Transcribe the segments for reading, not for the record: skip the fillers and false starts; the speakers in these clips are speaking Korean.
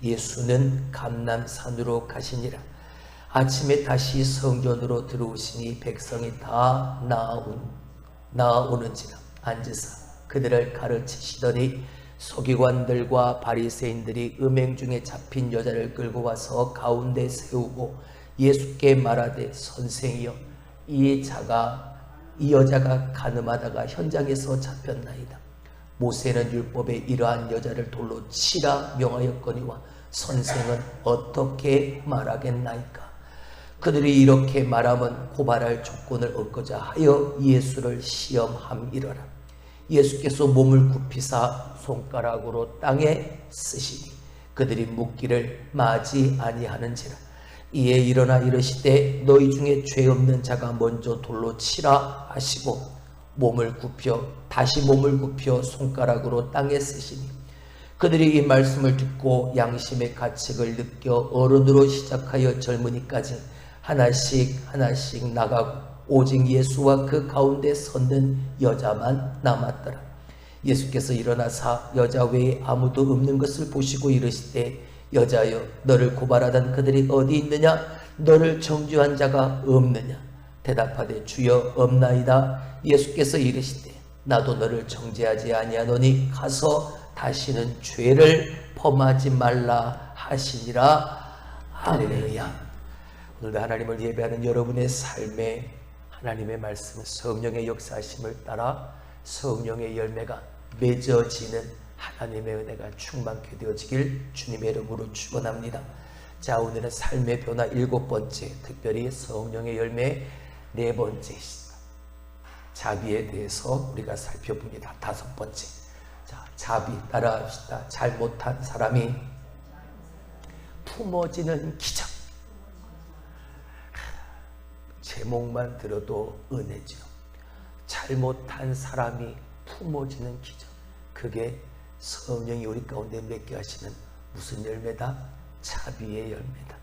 예수는 감람산으로 가시니라. 아침에 다시 성전으로 들어오시니 백성이 다 나아오는지라. 앉으사 그들을 가르치시더니 서기관들과 바리새인들이 음행 중에 잡힌 여자를 끌고 와서 가운데 세우고 예수께 말하되, 선생이여, 이 여자가 간음하다가 현장에서 잡혔나이다. 모세는 율법에 이러한 여자를 돌로 치라 명하였거니와 선생은 어떻게 말하겠나이까? 그들이 이렇게 말하면 고발할 조건을 얻고자 하여 예수를 시험함이러라. 예수께서 몸을 굽히사 손가락으로 땅에 쓰시니 그들이 묻기를 마지 아니하는지라. 이에 일어나 이르시되, 너희 중에 죄 없는 자가 먼저 돌로 치라 하시고 다시 몸을 굽혀 손가락으로 땅에 쓰시니 그들이 이 말씀을 듣고 양심의 가책을 느껴 어른으로 시작하여 젊은이까지 하나씩 나가고 오직 예수와 그 가운데 섰는 여자만 남았더라. 예수께서 일어나사 여자 외에 아무도 없는 것을 보시고 이르시되, 여자여, 너를 고발하던 그들이 어디 있느냐? 너를 정죄한 자가 없느냐? 대답하되, 주여, 없나이다. 예수께서 이르시되, 나도 너를 정죄하지 아니하노니 가서 다시는 죄를 범하지 말라 하시니라. 할렐루야. 오늘도 하나님을 예배하는 여러분의 삶에 하나님의 말씀, 성령의 역사하심을 따라 성령의 열매가 맺어지는 하나님의 은혜가 충만케 되어지길 주님의 이름으로 축원합니다. 자, 오늘은 삶의 변화 7번째, 특별히 성령의 열매 4번째, 자비에 대해서 우리가 살펴봅니다. 5번째, 자, 자비 따라합시다. 잘못한 사람이 품어지는 기적. 제목만 들어도 은혜죠. 잘못한 사람이 품어지는 기적. 그게 성령이 우리 가운데 맺게 하시는 무슨 열매다? 자비의 열매다.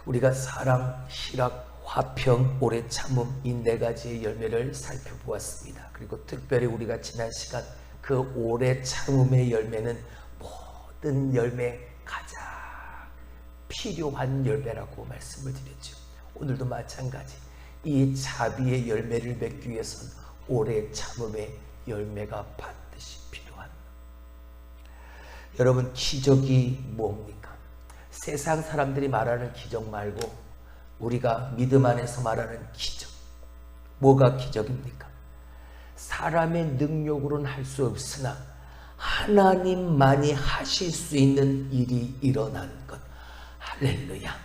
우리가 사랑, 희락, 화평, 오래 참음, 이 4가지의 열매를 살펴보았습니다. 그리고 특별히 우리가 지난 시간 그 오래 참음의 열매는 모든 열매 가장 필요한 열매라고 말씀을 드렸죠. 오늘도 마찬가지 이 자비의 열매를 맺기 위해서는 오래 참음의 열매가 반드시 필요한. 여러분, 기적이 뭡니까? 세상 사람들이 말하는 기적 말고 우리가 믿음 안에서 말하는 기적. 뭐가 기적입니까? 사람의 능력으로는 할 수 없으나 하나님만이 하실 수 있는 일이 일어난 것. 할렐루야.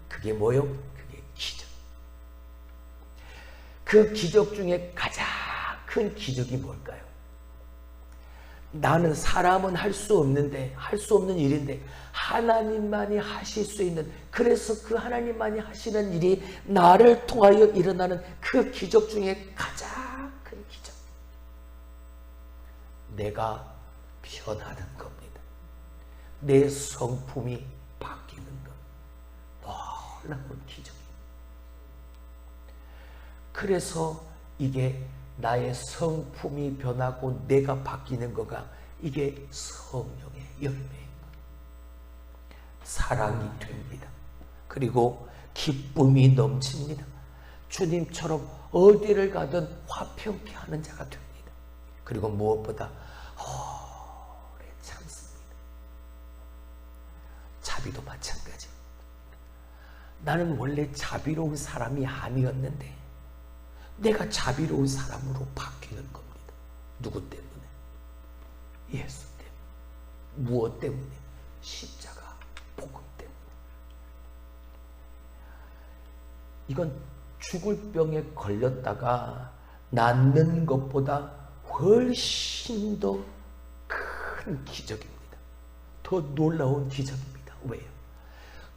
그게 뭐요? 그게 기적. 그 기적 중에 가장 큰 기적이 뭘까요? 나는 사람은 할 수 없는데, 할 수 없는 일인데 하나님만이 하실 수 있는, 그래서 그 하나님만이 하시는 일이 나를 통하여 일어나는 그 기적 중에 가장 큰 기적. 내가 변하는 겁니다. 내 성품이 바뀌는 것. 놀라운 기적입니다. 그래서 이게 나의 성품이 변하고 내가 바뀌는 거가, 이게 성령의 열매인 것. 사랑이 됩니다. 그리고 기쁨이 넘칩니다. 주님처럼 어디를 가든 화평케 하는 자가 됩니다. 그리고 무엇보다 오래 참습니다. 자비도 마찬가지. 나는 원래 자비로운 사람이 아니었는데 내가 자비로운 사람으로 바뀌는 겁니다. 누구 때문에? 예수 때문에. 무엇 때문에? 십자가 복음 때문에. 이건 죽을 병에 걸렸다가 낫는 것보다 훨씬 더 큰 기적입니다. 더 놀라운 기적입니다. 왜요?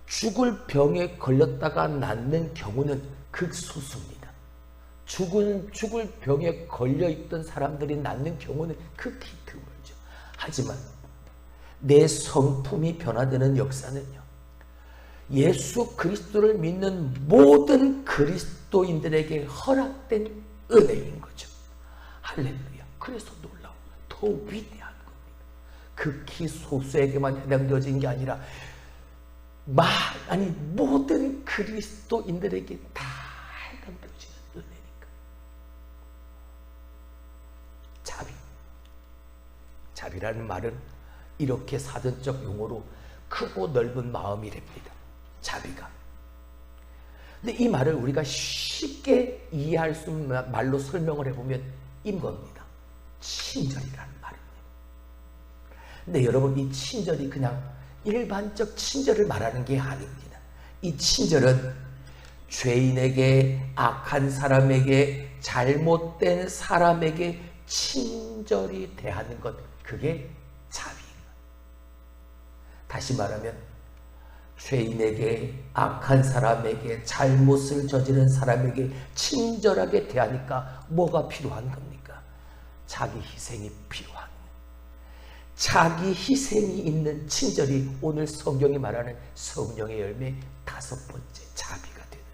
죽을 병에 걸렸다가 낫는 경우는 극소수입니다. 죽을 병에 걸려있던 사람들이 낫는 경우는 극히 드물죠. 하지만 내 성품이 변화되는 역사는요, 예수 그리스도를 믿는 모든 그리스도인들에게 허락된 은혜인 거죠. 할렐루야. 그래서 놀라워. 더 위대한 겁니다. 극히 소수에게만 해당되어진 게 아니라 모든 그리스도인들에게 다 해당되어지는 은혜니까. 자비라는 말은 이렇게 사전적 용어로 크고 넓은 마음이랍니다. 자비가. 근데 이 말을 우리가 쉽게 이해할 수 있는 말로 설명을 해보면 이겁니다. 친절이라는 말입니다. 근데 여러분, 이 친절이 그냥 일반적 친절을 말하는 게 아닙니다. 이 친절은 죄인에게, 악한 사람에게, 잘못된 사람에게 친절히 대하는 것, 그게 자비입니다. 다시 말하면 죄인에게, 악한 사람에게, 잘못을 저지른 사람에게 친절하게 대하니까 뭐가 필요한 겁니까? 자기 희생이 필요한 거예요. 자기 희생이 있는 친절이 오늘 성경이 말하는 성령의 열매 5번째 자비가 되는,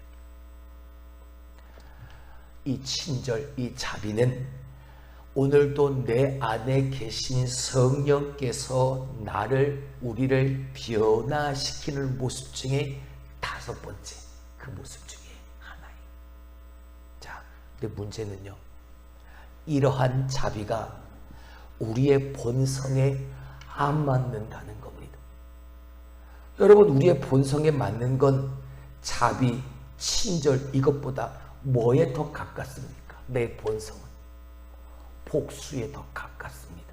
이 친절, 이 자비는 오늘도 내 안에 계신 성령께서 우리를 변화시키는 모습 중에 5번째, 그 모습 중에 하나예요. 자, 근데 문제는요, 이러한 자비가 우리의 본성에 안 맞는다는 겁니다. 여러분, 우리의 본성에 맞는 건 자비, 친절, 이것보다 뭐에 더 가깝습니까? 내 본성은 복수에 더 가깝습니다.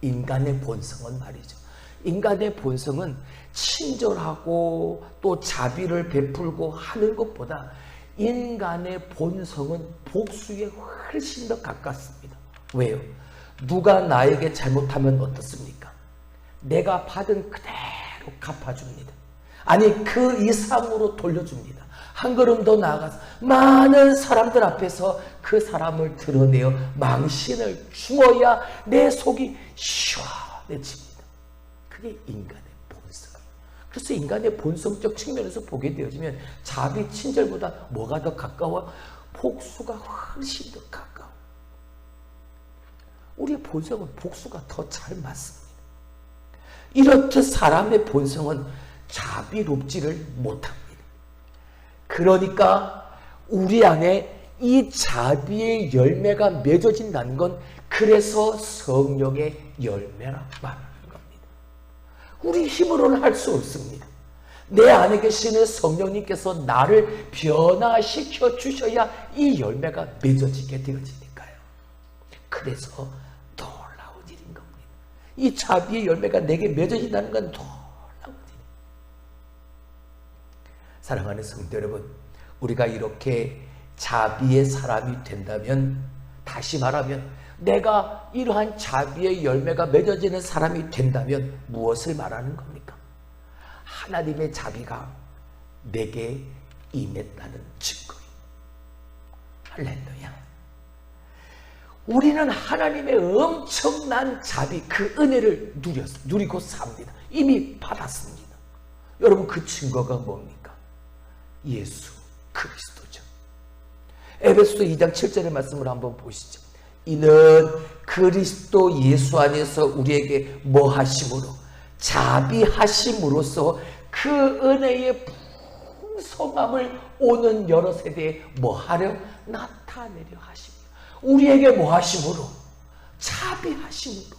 인간의 본성은 말이죠. 인간의 본성은 친절하고 또 자비를 베풀고 하는 것보다 인간의 본성은 복수에 훨씬 더 가깝습니다. 왜요? 누가 나에게 잘못하면 어떻습니까? 내가 받은 그대로 갚아줍니다. 아니, 그 이상으로 돌려줍니다. 한 걸음 더 나아가서 많은 사람들 앞에서 그 사람을 드러내어 망신을 주어야 내 속이 시원해집니다. 그게 인간의 본성. 그래서 인간의 본성적 측면에서 보게 되어지면 자비, 친절보다 뭐가 더 가까워? 복수가 훨씬 더 가까워. 우리의 본성은 복수가 더 잘 맞습니다. 이렇듯 사람의 본성은 자비롭지를 못합니다. 그러니까 우리 안에 이 자비의 열매가 맺어진다는 건 그래서 성령의 열매라 말하는 겁니다. 우리 힘으로는 할 수 없습니다. 내 안에 계시는 성령님께서 나를 변화시켜 주셔야 이 열매가 맺어지게 되어지니까요. 그래서 놀라운 일인 겁니다. 이 자비의 열매가 내게 맺어진다는 건 놀라운 일입니다. 사랑하는 성도 여러분, 우리가 이렇게 자비의 사람이 된다면, 다시 말하면 내가 이러한 자비의 열매가 맺어지는 사람이 된다면 무엇을 말하는 겁니까? 하나님의 자비가 내게 임했다는 증거입니다. 할렐루야. 우리는 하나님의 엄청난 자비, 그 은혜를 누리고 삽니다. 이미 받았습니다. 여러분, 그 증거가 뭡니까? 예수 그리스도죠. 에베소서 2장 7절의 말씀을 한번 보시죠. 이는 그리스도 예수 안에서 우리에게 뭐 하심으로? 자비하심으로써 그 은혜의 풍성함을 오는 여러 세대에 뭐 하려? 나타내려 하십니다. 우리에게 뭐 하심으로? 자비하심으로.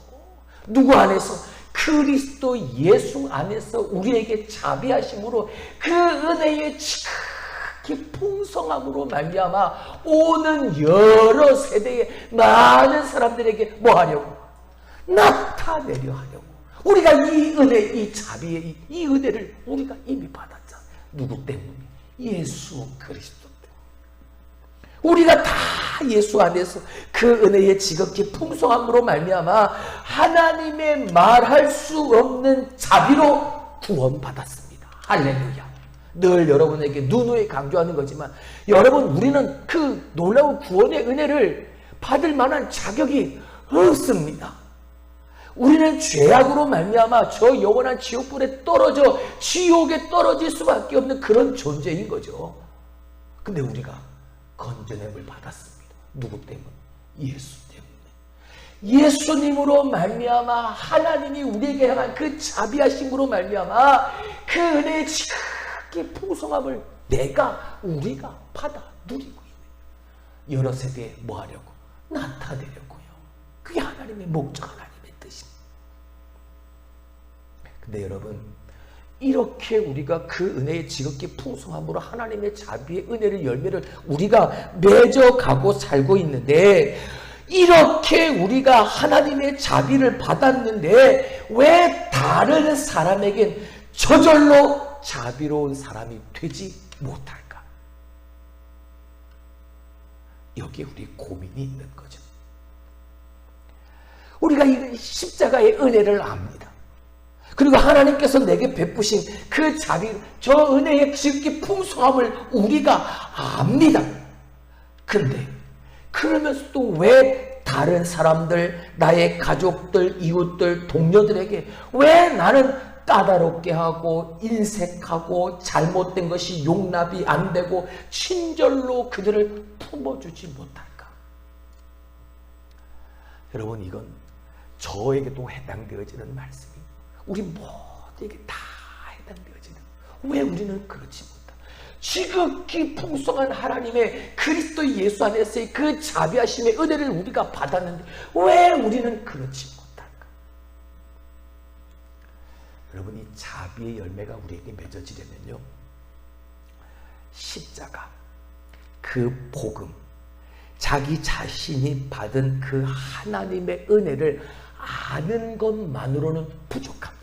누구 안에서? 그리스도 예수 안에서 우리에게 자비하심으로 그 은혜의 지극히 풍성함으로 말미암아 오는 여러 세대의 많은 사람들에게 뭐 하려고? 나타내려 하려고. 우리가 이 은혜, 이 자비의 이 은혜를 우리가 이미 받았잖아. 누구 때문에? 예수 그리스도 때문에. 우리가 다 예수 안에서 그 은혜의 지극히 풍성함으로 말미암아 하나님의 말할 수 없는 자비로 구원받았습니다. 할렐루야. 늘 여러분에게 누누이 강조하는 거지만, 여러분, 우리는 그 놀라운 구원의 은혜를 받을 만한 자격이 없습니다. 우리는 죄악으로 말미암아 저 영원한 지옥불에 떨어져 지옥에 떨어질 수밖에 없는 그런 존재인 거죠. 근데 우리가 건져냄을 받았습니다. 누구 때문에? 예수 때문에. 예수님으로 말미암아 하나님이 우리에게 향한 그 자비하심으로 말미암아 그 은혜의 지극히 풍성함을 우리가 받아 누리고 있는 여러 세대에 뭐 하려고? 나타내려고요. 그게 하나님의 목적, 하나님의 뜻입니다. 근데 여러분, 이렇게 우리가 그 은혜의 지극히 풍성함으로 하나님의 자비의 은혜를 열매를 우리가 맺어가고 살고 있는데, 이렇게 우리가 하나님의 자비를 받았는데 왜 다른 사람에겐 저절로 자비로운 사람이 되지 못할까? 여기에 우리 고민이 있는 거죠. 우리가 이 십자가의 은혜를 압니다. 그리고 하나님께서 내게 베푸신 그 자비, 저 은혜의 지극히 풍성함을 우리가 압니다. 근데 그러면서도 왜 다른 사람들, 나의 가족들, 이웃들, 동료들에게 왜 나는 까다롭게 하고 인색하고 잘못된 것이 용납이 안 되고 친절로 그들을 품어주지 못할까? 여러분, 이건 저에게도 해당되어지는 말씀이 우리 모두에게 다 해당되어지는, 왜 우리는 그렇지 못할까? 지극히 풍성한 하나님의 그리스도 예수 안에서의 그 자비하심의 은혜를 우리가 받았는데 왜 우리는 그렇지 못할까? 여러분, 이 자비의 열매가 우리에게 맺어지려면요, 십자가, 그 복음, 자기 자신이 받은 그 하나님의 은혜를 아는 것만으로는 부족합니다.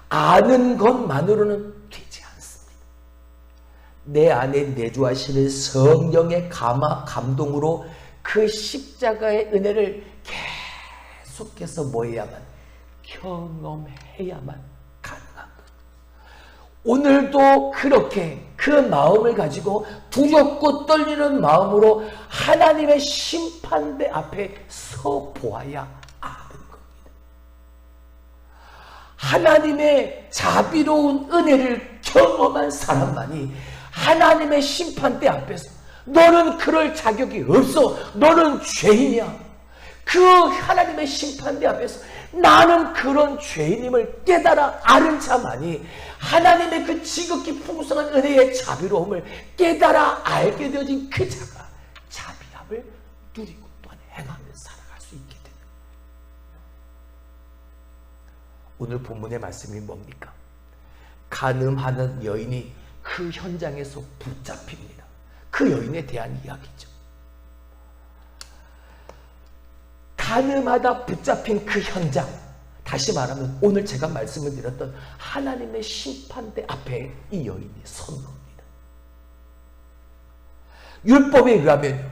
아는 것만으로는 되지 않습니다. 내 안에 내주하시는 성령의 감동으로 그 십자가의 은혜를 계속해서 뭐 해야만? 경험해야만 가능한 것. 오늘도 그렇게 그 마음을 가지고 두렵고 떨리는 마음으로 하나님의 심판대 앞에 서 보아야 아는 겁니다. 하나님의 자비로운 은혜를 경험한 사람만이 하나님의 심판대 앞에서 너는 그럴 자격이 없어, 너는 죄인이야, 그 하나님의 심판대 앞에서 나는 그런 죄인임을 깨달아 아는 자만이 하나님의 그 지극히 풍성한 은혜의 자비로움을 깨달아 알게 되어진 그 자가 자비함을 누리고 또한 행하며 살아갈 수 있게 됩니다. 오늘 본문의 말씀이 뭡니까? 간음하는 여인이 그 현장에서 붙잡힙니다. 그 여인에 대한 이야기죠. 간음하다 붙잡힌 그 현장, 다시 말하면 오늘 제가 말씀을 드렸던 하나님의 심판대 앞에 이 여인이 선 겁니다. 율법에 의하면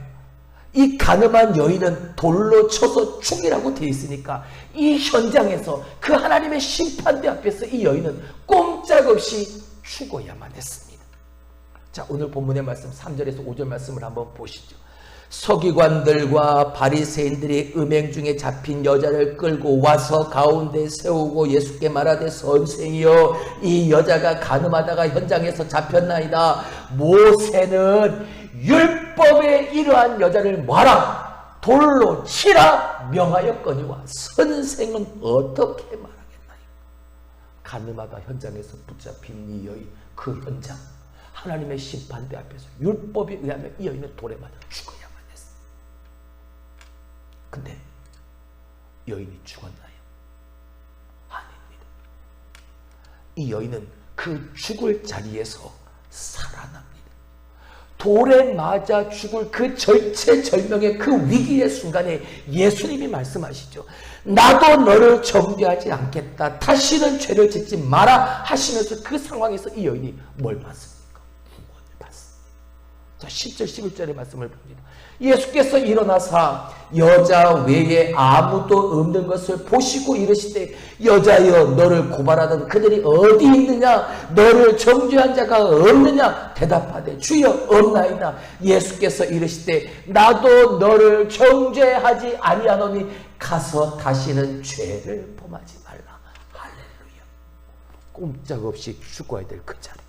이 간음한 여인은 돌로 쳐서 죽이라고 되어 있으니까 이 현장에서 그 하나님의 심판대 앞에서 이 여인은 꼼짝없이 죽어야만 했습니다. 자, 오늘 본문의 말씀 3절에서 5절 말씀을 한번 보시죠. 서기관들과 바리새인들이 음행 중에 잡힌 여자를 끌고 와서 가운데 세우고 예수께 말하되, 선생이여, 이 여자가 간음하다가 현장에서 잡혔나이다. 모세는 율법에 이러한 여자를 뭐하라? 돌로 치라 명하였거니와 선생은 어떻게 말하겠나요? 간음하다 현장에서 붙잡힌 이 여인, 그 현장, 하나님의 심판대 앞에서 율법에 의하면 이 여인은 돌에 맞아 죽어야만 했어. 근데 여인이 죽었나요? 아닙니다. 이 여인은 그 죽을 자리에서 살아납니다. 돌에 맞아 죽을 그 절체절명의 그 위기의 순간에 예수님이 말씀하시죠. 나도 너를 정죄하지 않겠다. 다시는 죄를 짓지 마라 하시면서 그 상황에서 이 여인이 뭘 받습니까? 구원을 받습니다. 자, 10절 11절의 말씀을 봅니다. 예수께서 일어나사 여자 외에 아무도 없는 것을 보시고 이르시되, 여자여, 너를 고발하던 그들이 어디 있느냐? 너를 정죄한 자가 없느냐? 대답하되, 주여, 없나이다. 예수께서 이르시되, 나도 너를 정죄하지 아니하노니 가서 다시는 죄를 범하지 말라. 할렐루야. 꼼짝없이 죽어야 될 그 자리,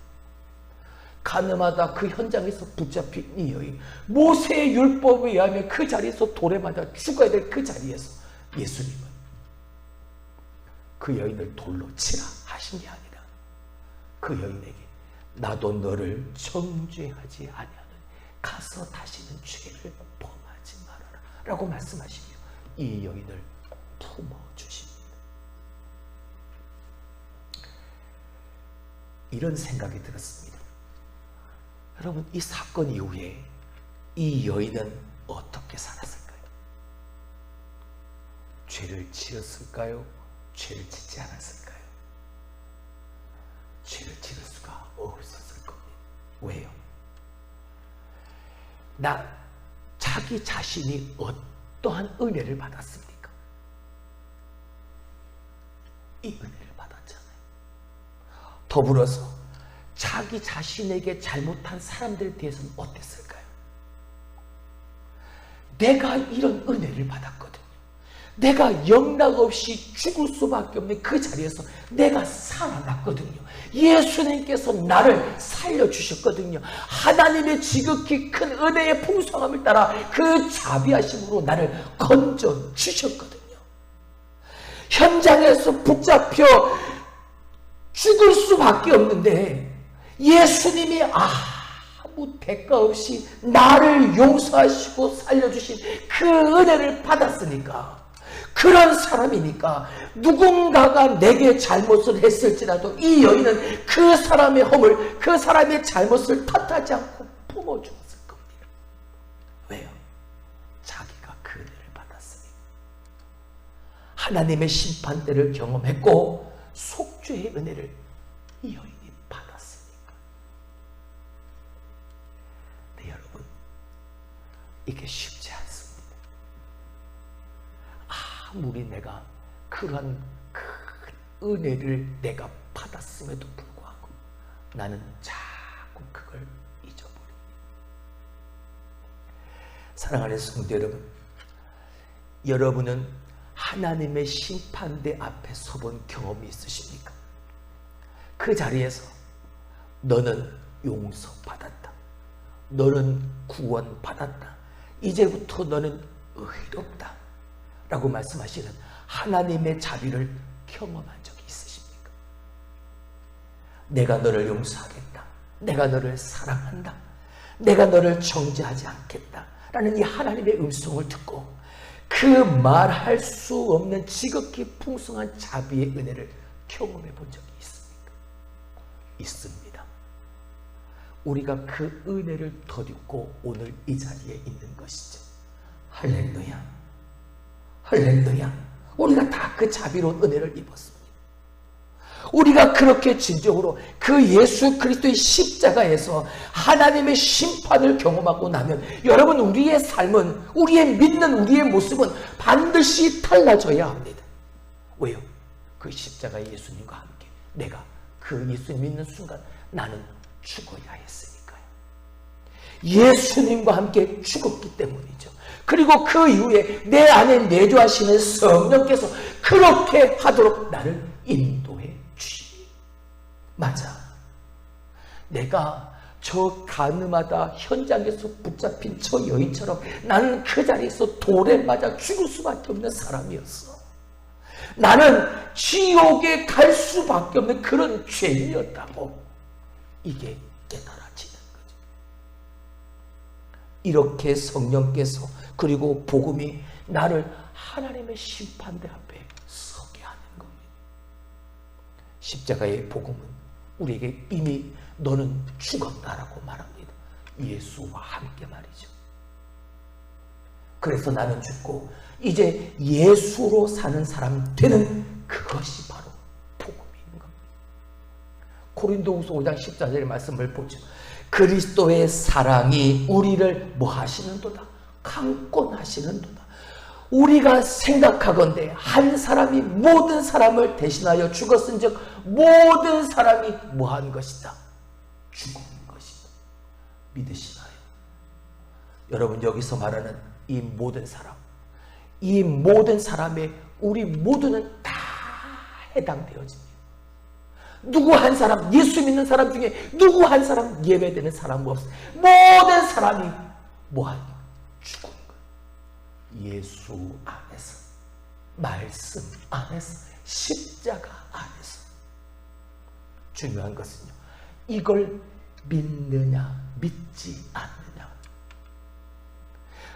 간음하다 그 현장에서 붙잡힌 이 여인, 모세의 율법에 의하면 그 자리에서 돌에 맞아 죽어야 될 그 자리에서 예수님은 그 여인을 돌로 치라 하신 게 아니라 그 여인에게 나도 너를 정죄하지 아니하노니 가서 다시는 죄를 범하지 말아라 라고 말씀하시며 이 여인을 품어주십니다. 이런 생각이 들었습니다. 여러분, 이 사건 이후에 이 여인은 어떻게 살았을까요? 죄를 지었을까요? 죄를 짓지 않았을까요? 죄를 지을 수가 없었을 겁니다. 왜요? 자기 자신이 어떠한 은혜를 받았습니까? 이 은혜를 받았잖아요. 더불어서 자기 자신에게 잘못한 사람들에 대해서는 어땠을까요? 내가 이런 은혜를 받았거든요. 내가 영락없이 죽을 수밖에 없는 그 자리에서 내가 살아났거든요. 예수님께서 나를 살려주셨거든요. 하나님의 지극히 큰 은혜의 풍성함을 따라 그 자비하심으로 나를 건져주셨거든요. 현장에서 붙잡혀 죽을 수밖에 없는데 예수님이 아무 대가 없이 나를 용서하시고 살려주신 그 은혜를 받았으니까, 그런 사람이니까 누군가가 내게 잘못을 했을지라도 이 여인은 그 사람의 허물, 그 사람의 잘못을 탓하지 않고 품어주었을 겁니다. 왜요? 자기가 그 은혜를 받았으니까. 하나님의 심판대를 경험했고 속죄의 은혜를 이 여인이 받았으니까. 네, 여러분, 이게 쉽지 않습니다. 아무리 내가 그러한 큰 은혜를 내가 받았음에도 불구하고 나는 자꾸 그걸 잊어버립니다. 사랑하는 성도 여러분, 여러분은 하나님의 심판대 앞에 서본 경험이 있으십니까? 그 자리에서 너는 용서받았다, 너는 구원받았다, 이제부터 너는 의롭다 라고 말씀하시는 하나님의 자비를 경험한 적이 있으십니까? 내가 너를 용서하겠다, 내가 너를 사랑한다, 내가 너를 정죄하지 않겠다 라는 이 하나님의 음성을 듣고 그 말할 수 없는 지극히 풍성한 자비의 은혜를 경험해 본 적이 있습니까? 있습니다. 우리가 그 은혜를 덧입고 오늘 이 자리에 있는 것이죠. 할렐루야, 할렐루야. 우리가 다 그 자비로운 은혜를 입었습니다. 우리가 그렇게 진정으로 그 예수 그리스도의 십자가에서 하나님의 심판을 경험하고 나면 여러분, 우리의 삶은, 우리의 믿는 우리의 모습은 반드시 달라져야 합니다. 왜요? 그 십자가의 예수님과 함께 내가 그 예수님 믿는 순간 나는 죽어야 했으니까요. 예수님과 함께 죽었기 때문이죠. 그리고 그 이후에 내 안에 내주하시는 성령께서 그렇게 하도록 나를 인도해 주십니다. 맞아, 내가 저 가늠하다 현장에서 붙잡힌 저 여인처럼 나는 그 자리에서 돌에 맞아 죽을 수밖에 없는 사람이었어. 나는 지옥에 갈 수밖에 없는 그런 죄인이었다고. 이게 깨달아지는 거죠. 이렇게 성령께서, 그리고 복음이 나를 하나님의 심판대 앞에 서게 하는 겁니다. 십자가의 복음은 우리에게 이미 너는 죽었다라고 말합니다. 예수와 함께 말이죠. 그래서 나는 죽고 이제 예수로 사는 사람 되는 그것이 바로 복음인 겁니다. 고린도후서 5장 14절의 말씀을 보죠. 그리스도의 사랑이 우리를 뭐 하시는도다? 강권하시는도다. 우리가 생각하건대 한 사람이 모든 사람을 대신하여 죽었은즉 모든 사람이 뭐한 것이다? 죽은 것이다. 믿으시나요? 여러분, 여기서 말하는 이 모든 사람, 이 모든 사람의 우리 모두는 다 해당되어집니다. 누구 한 사람, 예수 믿는 사람 중에 누구 한 사람 예배되는 사람 없어요. 모든 사람이 뭐하냐? 죽은 것. 예수 안에서 말씀 안에서, 십자가 안에서. 중요한 것은요, 이걸 믿느냐 믿지 않느냐.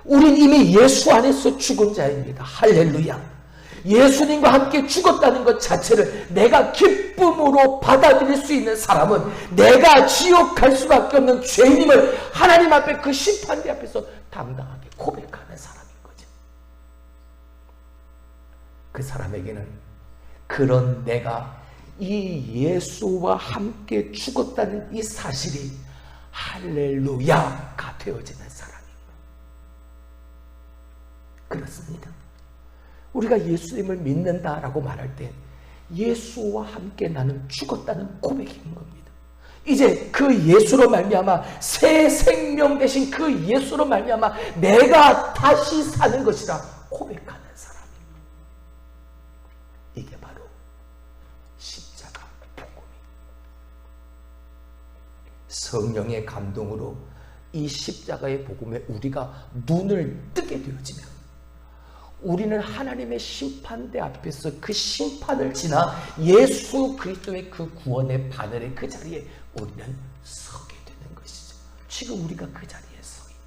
우린 이미 예수 안에서 죽은 자입니다. 할렐루야. 예수님과 함께 죽었다는 것 자체를 내가 기쁨으로 받아들일 수 있는 사람은 내가 지옥 갈 수밖에 없는 죄인임을 하나님 앞에, 그 심판대 앞에서 당당하게 고백하는 사람인 거죠. 그 사람에게는 그런 내가 이 예수와 함께 죽었다는 이 사실이 할렐루야가 되어지는 사람입니다. 그렇습니다. 우리가 예수님을 믿는다라고 말할 때 예수와 함께 나는 죽었다는 고백인 겁니다. 이제 그 예수로 말미암아, 새 생명 되신 그 예수로 말미암아 내가 다시 사는 것이라 고백하는 사람입니다. 이게 바로 십자가 복음입니다. 성령의 감동으로 이 십자가의 복음에 우리가 눈을 뜨게 되어지면 우리는 하나님의 심판대 앞에서 그 심판을 지나 예수 그리스도의 그 구원의 바늘의 그 자리에 우리는 서게 되는 것이죠. 지금 우리가 그 자리에 서 있는.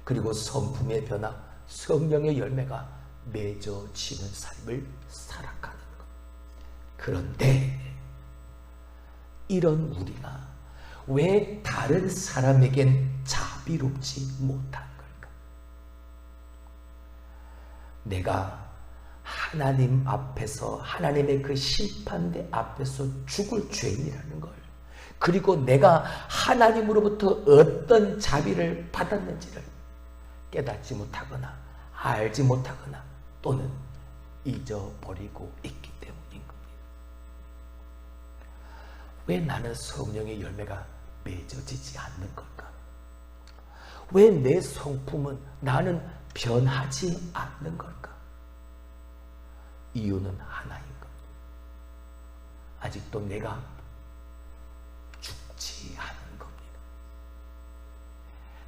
그리고 성품의 변화, 성령의 열매가 맺어지는 삶을 살아가는 것. 그런데 이런 우리가 왜 다른 사람에겐 자비롭지 못한 내가 하나님 앞에서, 하나님의 그 심판대 앞에서 죽을 죄인이라는 걸, 그리고 내가 하나님으로부터 어떤 자비를 받았는지를 깨닫지 못하거나 알지 못하거나 또는 잊어버리고 있기 때문인 겁니다. 왜 나는 성령의 열매가 맺어지지 않는 걸까? 왜 내 성품은 나는 변하지 않는 걸까? 이유는 하나인 겁니다. 아직도 내가 죽지 않은 겁니다.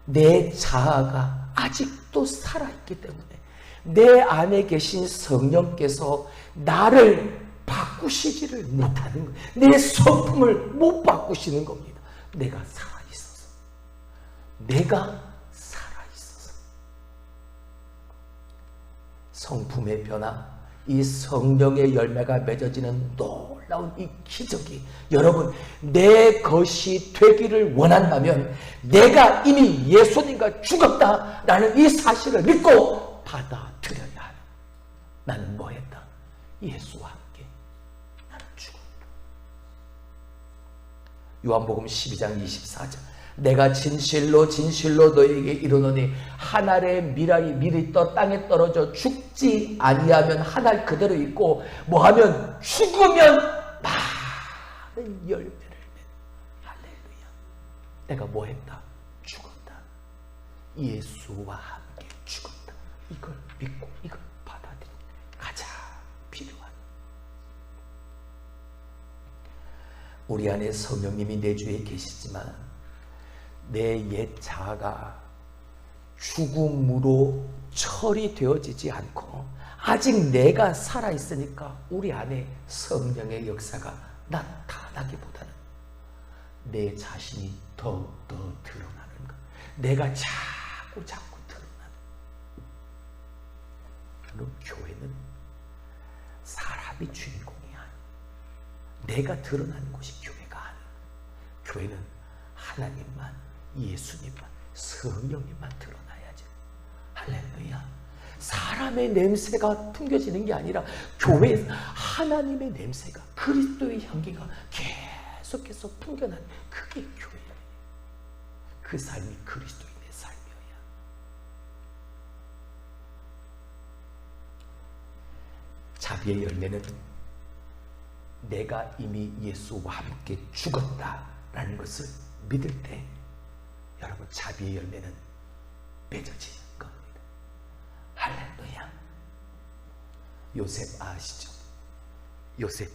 내 자아가 아직도 살아있기 때문에 내 안에 계신 성령께서 나를 바꾸시지를 못하는 거예요. 내 성품을 못 바꾸시는 겁니다. 내가 살아있어서. 내가 성품의 변화, 이 성령의 열매가 맺어지는 놀라운 이 기적이 여러분 내 것이 되기를 원한다면 내가 이미 예수님과 죽었다라는 이 사실을 믿고 받아들여야 하는. 나는 뭐 했다? 예수와 함께 나는 죽었다. 요한복음 12장 24절 내가 진실로 진실로 너희에게 이르노니 한 알의 밀이 떠 땅에 떨어져 죽지 아니하면 한 알 그대로 있고 뭐하면 죽으면 많은 열매를 맺는. 할렐루야. 내가 뭐 했다? 죽었다. 예수와 함께 죽었다. 이걸 믿고 이걸 받아들이는 가장 필요한. 우리 안에 성령님이 내주에 계시지만 내 옛 자아가 죽음으로 처리되어지지 않고 아직 내가 살아있으니까 우리 안에 성령의 역사가 나타나기보다는 내 자신이 더 드러나는 것. 내가 자꾸 드러나는. 그럼 교회는 사람이 주인공이 아니야. 내가 드러나는 곳이 교회가 아니야. 교회는 하나님만, 예수님만, 성령님만 드러나야지. 할렐루야. 사람의 냄새가 풍겨지는 게 아니라 교회에서 하나님의 냄새가, 그리스도의 향기가 계속해서 풍겨나는 그게 교회예요. 그 삶이 그리스도인의 삶이어야. 자비의 열매는 내가 이미 예수와 함께 죽었다라는 것을 믿을 때 여러분 자비의 열매는 맺어지는 겁니다. 할렐루야. 요셉 아시죠? 요셉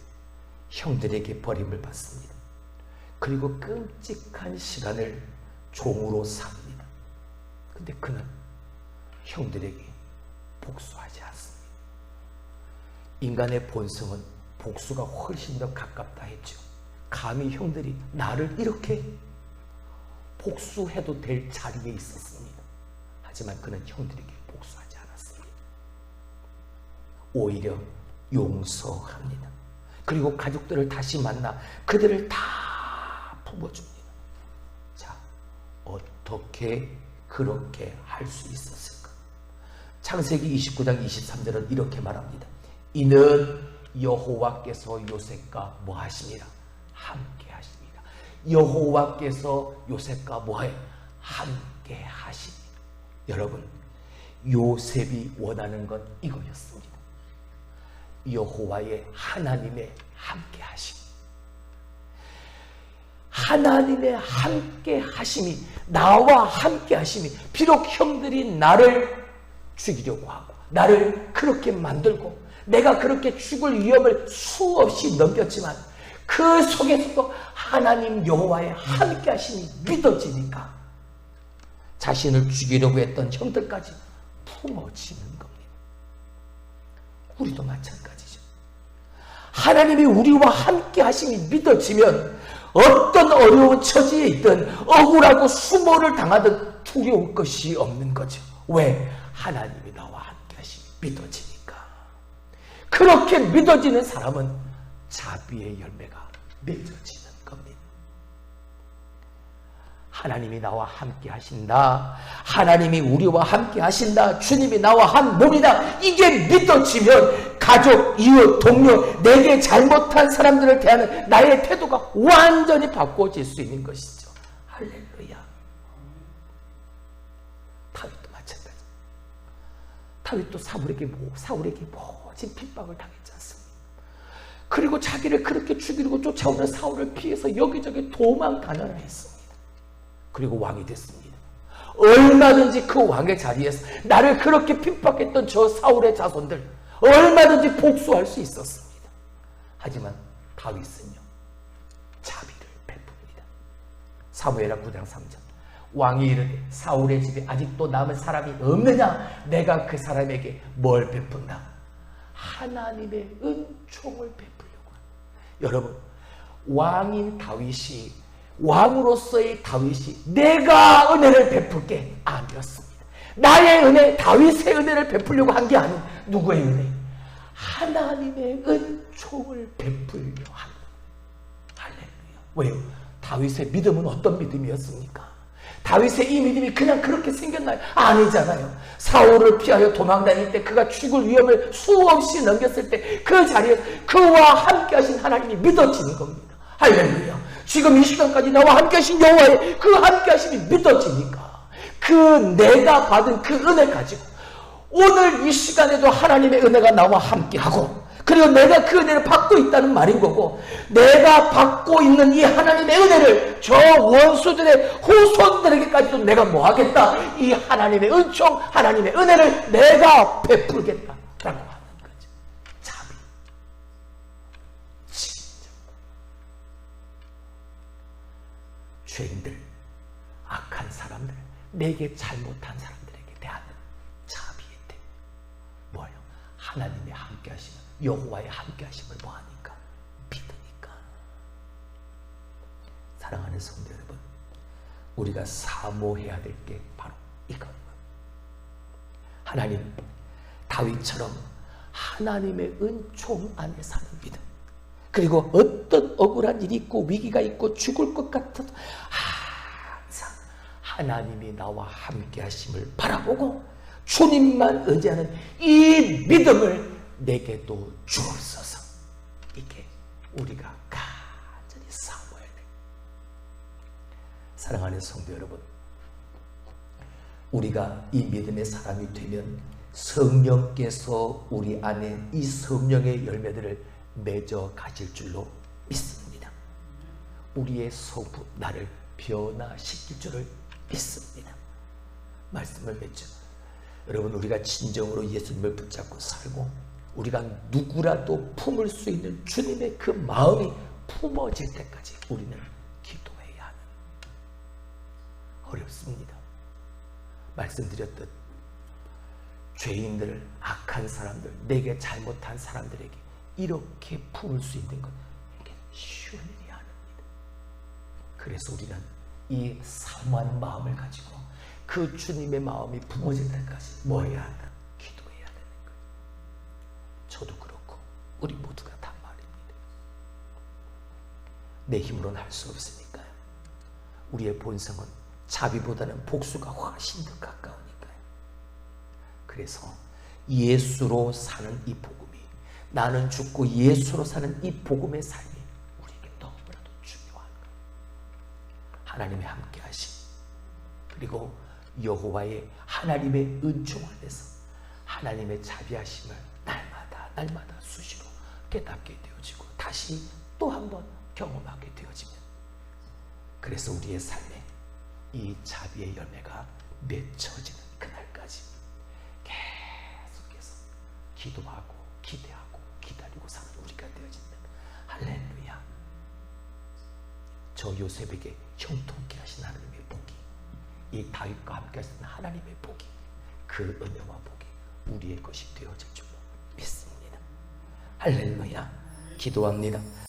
형들에게 버림을 받습니다. 그리고 끔찍한 시간을 종으로 삽니다. 근데 그는 형들에게 복수하지 않습니다. 인간의 본성은 복수가 훨씬 더 가깝다 했죠. 감히 형들이 나를 이렇게 복수해도 될 자리에 있었습니다. 하지만 그는 형들에게 복수하지 않았습니다. 오히려 용서합니다. 그리고 가족들을 다시 만나 그들을 다 품어줍니다. 자, 어떻게 그렇게 할 수 있었을까? 창세기 29장 23절은 이렇게 말합니다. 이는 여호와께서 요셉과 뭐 하십니다? 함께 하십니다. 여호와께서 요셉과 뭐해? 함께 하십니다. 여러분, 요셉이 원하는 건 이거였습니다. 여호와의 하나님의 함께 하심. 하나님의 함께 하심이, 나와 함께 하심이, 비록 형들이 나를 죽이려고 하고 나를 그렇게 만들고 내가 그렇게 죽을 위험을 수없이 넘겼지만 그 속에서도 하나님 여호와의 함께 하심이 믿어지니까 자신을 죽이려고 했던 형들까지 품어지는 겁니다. 우리도 마찬가지죠. 하나님이 우리와 함께 하심이 믿어지면 어떤 어려운 처지에 있든 억울하고 수모를 당하든 두려울 것이 없는 거죠. 왜? 하나님이 나와 함께 하심이 믿어지니까. 그렇게 믿어지는 사람은 자비의 열매가 맺어지는 겁니다. 하나님이 나와 함께 하신다. 하나님이 우리와 함께 하신다. 주님이 나와 한 몸이다. 이게 믿어지면 가족, 이웃, 동료, 내게 잘못한 사람들을 대하는 나의 태도가 완전히 바꿔질 수 있는 것이죠. 할렐루야. 다윗도 마찬가지. 다윗도 사울에게 모진 핍박을 당했지 않습니까? 그리고 자기를 그렇게 죽이려고 쫓아오는 사울을 피해서 여기저기 도망다녀라 했습니다. 그리고 왕이 됐습니다. 얼마든지 그 왕의 자리에서 나를 그렇게 핍박했던 저 사울의 자손들 얼마든지 복수할 수 있었습니다. 하지만 다윗은요, 자비를 베풉니다. 사무엘하 9장 3절. 왕이 이르되 사울의 집에 아직도 남은 사람이 없느냐? 내가 그 사람에게 뭘 베푼다? 하나님의 은총을 베풀려고 합니다. 여러분, 왕인 다윗이, 왕으로서의 다윗이 내가 은혜를 베풀게 아니었습니다. 나의 은혜, 다윗의 은혜를 베풀려고 한 게 아닌 누구의 은혜? 하나님의 은총을 베풀려 합니다. 할렐루야. 왜요? 다윗의 믿음은 어떤 믿음이었습니까? 다윗의 이 믿음이 그냥 그렇게 생겼나요? 아니잖아요. 사울을 피하여 도망다닐 때 그가 죽을 위험을 수없이 넘겼을 때 그 자리에 그와 함께 하신 하나님이 믿어지는 겁니다. 할렐루야. 지금 이 시간까지 나와 함께 하신 여호와의 그 함께 하심이 믿어지니까 그 내가 받은 그 은혜 가지고 오늘 이 시간에도 하나님의 은혜가 나와 함께하고 그리고 내가 그 은혜를 받고 있다는 말인 거고 내가 받고 있는 이 하나님의 은혜를 저 원수들의 후손들에게까지도 내가 뭐 하겠다? 이 하나님의 은총, 하나님의 은혜를 내가 베풀겠다라고 하는 거죠. 자비. 진짜. 죄인들, 악한 사람들, 내게 잘못한 사람들에게 대하는 자비의 대. 뭐예요? 하나님의 함께 하시는 여호와의 함께 하심을 뭐하니까? 믿으니까. 사랑하는 성도 여러분, 우리가 사모해야 될 게 바로 이겁니다. 하나님, 다윗처럼 하나님의 은총 안에 사는 믿음. 그리고 어떤 억울한 일이 있고 위기가 있고 죽을 것 같아도 항상 하나님이 나와 함께 하심을 바라보고 주님만 의지하는 이 믿음을 내게도 주옵소서. 이게 우리가 간절히 사모해야 돼. 사랑하는 성도 여러분, 우리가 이 믿음의 사람이 되면 성령께서 우리 안에 이 성령의 열매들을 맺어 가실 줄로 믿습니다. 우리의 소부, 나를 변화시킬 줄을 믿습니다. 말씀을 맺죠. 여러분, 우리가 진정으로 예수님을 붙잡고 살고 우리가 누구라도 품을 수 있는 주님의 그 마음이 품어질 때까지 우리는 기도해야 하는. 어렵습니다. 말씀드렸듯 죄인들, 악한 사람들, 내게 잘못한 사람들에게 이렇게 풀을 수 있는 것, 이게 쉬운 일이 아닙니다. 그래서 우리는 이 사모하는 마음을 가지고 그 주님의 마음이 부모질 때까지 뭐 해야 한다? 기도해야 되는 거예요. 저도 그렇고 우리 모두가 다 말입니다. 내 힘으로는 할 수 없으니까요. 우리의 본성은 자비보다는 복수가 훨씬 더 가까우니까요. 그래서 예수로 사는 이 복음이, 나는 죽고 예수로 사는 이 복음의 삶이 우리에게 너무나도 중요한 거예요. 하나님의 함께 하심, 그리고 여호와의 하나님의 은총 안에서 하나님의 자비하심을 날마다 수시로 깨닫게 되어지고 다시 또 한 번 경험하게 되어지면, 그래서 우리의 삶에 이 자비의 열매가 맺혀지는 그날까지 계속해서 기도하고 기대하고 기다리고 사는 우리가 되어진다. 할렐루야. 저 요셉에게 형통케 하신 하나님의 복이, 이 다윗과 함께 하신 하나님의 복이, 그 은혜와 복이 우리의 것이 되어질 줄로 믿습니다. 할렐루야. 기도합니다.